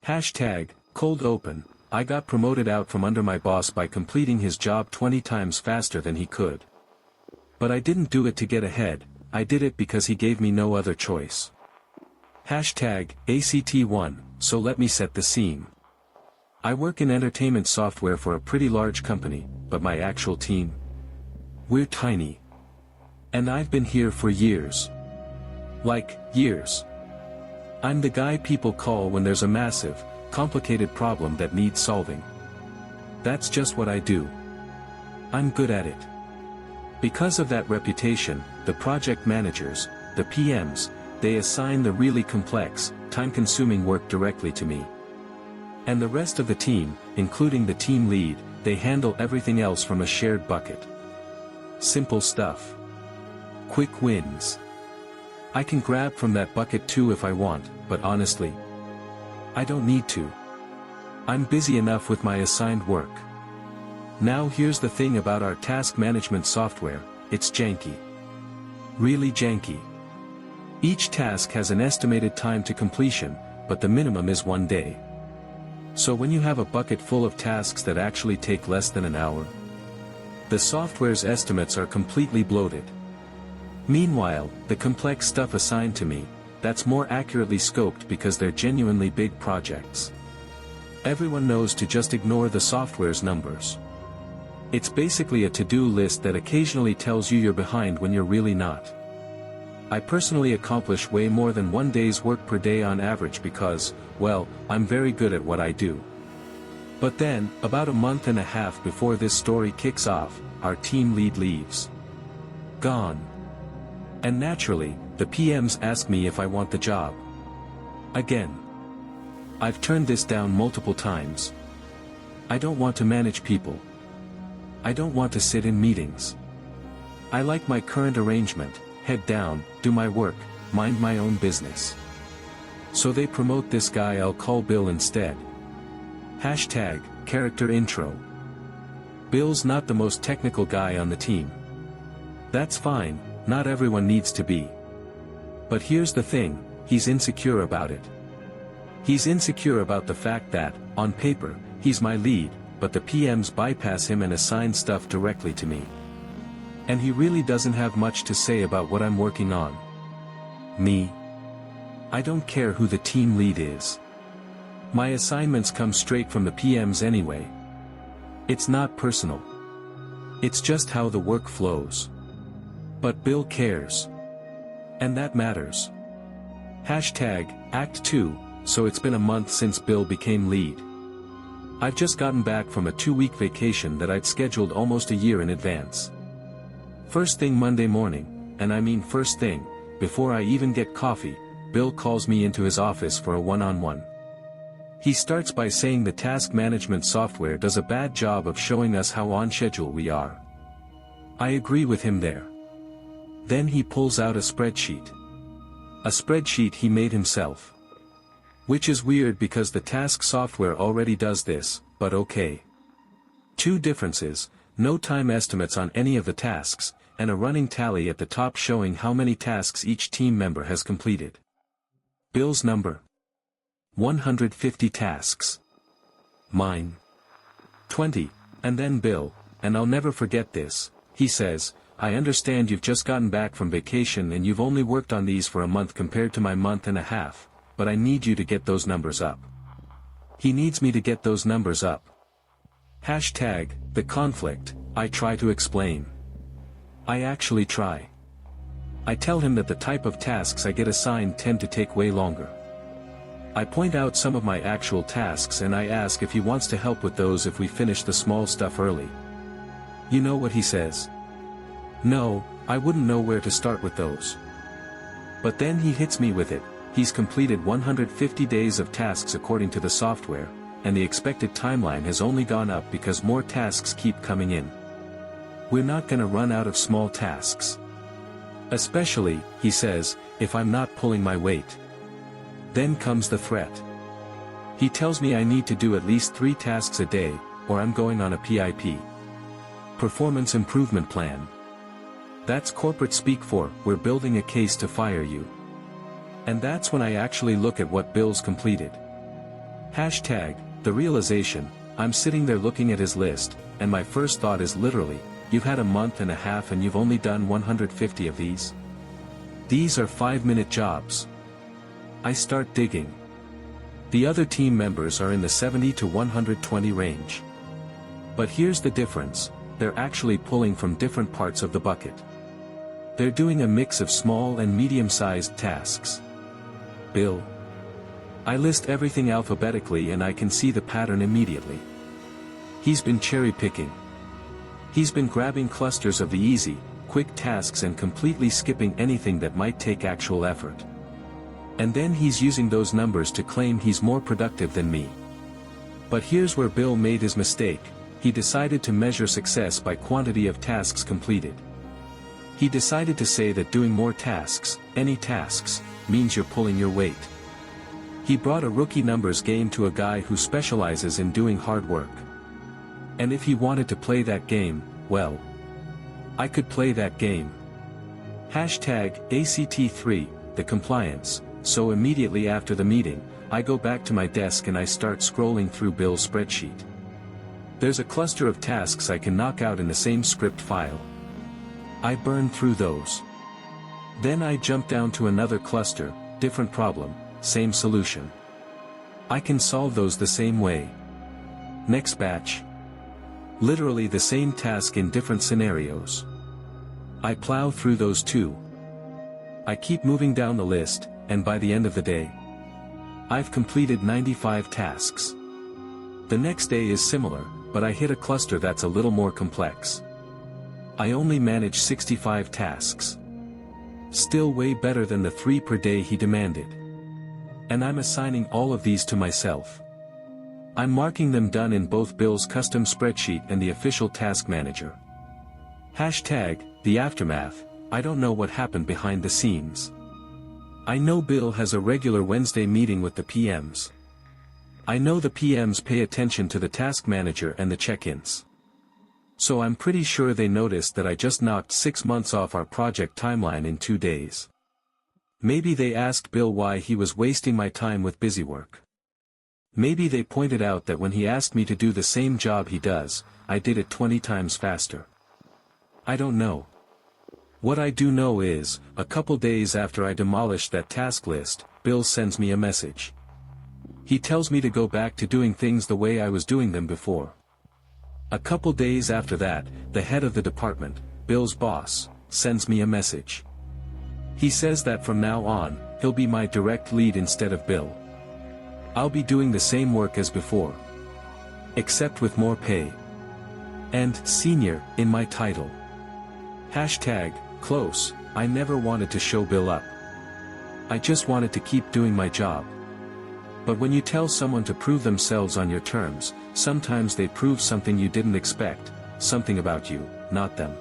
Hashtag, cold open, I got promoted out from under my boss by completing his job 20 times faster than he could. But I didn't do it to get ahead, I did it because he gave me no other choice. Hashtag, ACT1, so let me set the scene. I work in entertainment software for a pretty large company, but my actual team? We're tiny. And I've been here for years. Like, years. I'm the guy people call when there's a massive, complicated problem that needs solving. That's just what I do. I'm good at it. Because of that reputation, the project managers, the PMs, they assign the really complex, time-consuming work directly to me. And the rest of the team, including the team lead, they handle everything else from a shared bucket. Simple stuff. Quick wins. I can grab from that bucket too if I want, but honestly, I don't need to. I'm busy enough with my assigned work. Now here's the thing about our task management software, it's janky. Really janky. Each task has an estimated time to completion, but the minimum is 1 day. So when you have a bucket full of tasks that actually take less than an hour, the software's estimates are completely bloated. Meanwhile, the complex stuff assigned to me, that's more accurately scoped because they're genuinely big projects. Everyone knows to just ignore the software's numbers. It's basically a to-do list that occasionally tells you you're behind when you're really not. I personally accomplish way more than 1 day's work per day on average because, well, I'm very good at what I do. But then, about a month and a half before this story kicks off, our team lead leaves. Gone. And naturally, the PMs ask me if I want the job. Again. I've turned this down multiple times. I don't want to manage people. I don't want to sit in meetings. I like my current arrangement, head down, do my work, mind my own business. So they promote this guy I'll call Bill instead. Hashtag, character intro. Bill's not the most technical guy on the team. That's fine, not everyone needs to be. But here's the thing, he's insecure about it. He's insecure about the fact that, on paper, he's my lead, but the PMs bypass him and assign stuff directly to me. And he really doesn't have much to say about what I'm working on. Me? I don't care who the team lead is. My assignments come straight from the PMs anyway. It's not personal. It's just how the work flows. But Bill cares. And that matters. Hashtag, Act 2, so it's been a month since Bill became lead. I've just gotten back from a 2-week vacation that I'd scheduled almost a year in advance. First thing Monday morning, and I mean first thing, before I even get coffee, Bill calls me into his office for a one-on-one. He starts by saying the task management software does a bad job of showing us how on schedule we are. I agree with him there. Then he pulls out a spreadsheet. A spreadsheet he made himself. Which is weird because the task software already does this, but okay. 2 differences, no time estimates on any of the tasks, and a running tally at the top showing how many tasks each team member has completed. Bill's number? 150 tasks. Mine? 20, and then Bill, and I'll never forget this, he says, I understand you've just gotten back from vacation and you've only worked on these for a month compared to my month and a half, but I need you to get those numbers up. He needs me to get those numbers up. Hashtag, the conflict, I try to explain. I actually try. I tell him that the type of tasks I get assigned tend to take way longer. I point out some of my actual tasks and I ask if he wants to help with those if we finish the small stuff early. You know what he says? No, I wouldn't know where to start with those. But then he hits me with it, he's completed 150 days of tasks according to the software, and the expected timeline has only gone up because more tasks keep coming in. We're not gonna run out of small tasks. Especially, he says, if I'm not pulling my weight. Then comes the threat. He tells me I need to do at least 3 tasks a day, or I'm going on a PIP. Performance Improvement Plan. That's corporate speak for, we're building a case to fire you. And that's when I actually look at what Bill's completed. Hashtag, the realization, I'm sitting there looking at his list, and my first thought is literally, you've had a month and a half and you've only done 150 of these? These are 5-minute jobs. I start digging. The other team members are in the 70 to 120 range. But here's the difference, they're actually pulling from different parts of the bucket. They're doing a mix of small and medium-sized tasks. Bill. I list everything alphabetically and I can see the pattern immediately. He's been cherry-picking. He's been grabbing clusters of the easy, quick tasks and completely skipping anything that might take actual effort. And then he's using those numbers to claim he's more productive than me. But here's where Bill made his mistake, he decided to measure success by quantity of tasks completed. He decided to say that doing more tasks, any tasks, means you're pulling your weight. He brought a rookie numbers game to a guy who specializes in doing hard work. And if he wanted to play that game, well, I could play that game. Hashtag ACT3, the compliance. So immediately after the meeting, I go back to my desk and I start scrolling through Bill's spreadsheet. There's a cluster of tasks I can knock out in the same script file. I burn through those. Then I jump down to another cluster, different problem, same solution. I can solve those the same way. Next batch. Literally the same task in different scenarios. I plow through those too. I keep moving down the list, and by the end of the day, I've completed 95 tasks. The next day is similar, but I hit a cluster that's a little more complex. I only manage 65 tasks. Still way better than the 3 per day he demanded. And I'm assigning all of these to myself. I'm marking them done in both Bill's custom spreadsheet and the official task manager. Hashtag, the aftermath, I don't know what happened behind the scenes. I know Bill has a regular Wednesday meeting with the PMs. I know the PMs pay attention to the task manager and the check-ins. So I'm pretty sure they noticed that I just knocked 6 months off our project timeline in 2 days. Maybe they asked Bill why he was wasting my time with busy work. Maybe they pointed out that when he asked me to do the same job he does, I did it 20 times faster. I don't know. What I do know is, a couple days after I demolished that task list, Bill sends me a message. He tells me to go back to doing things the way I was doing them before. A couple days after that, the head of the department, Bill's boss, sends me a message. He says that from now on, he'll be my direct lead instead of Bill. I'll be doing the same work as before. Except with more pay. And senior in my title. Hashtag, close, I never wanted to show Bill up. I just wanted to keep doing my job. But when you tell someone to prove themselves on your terms, sometimes they prove something you didn't expect, something about you, not them.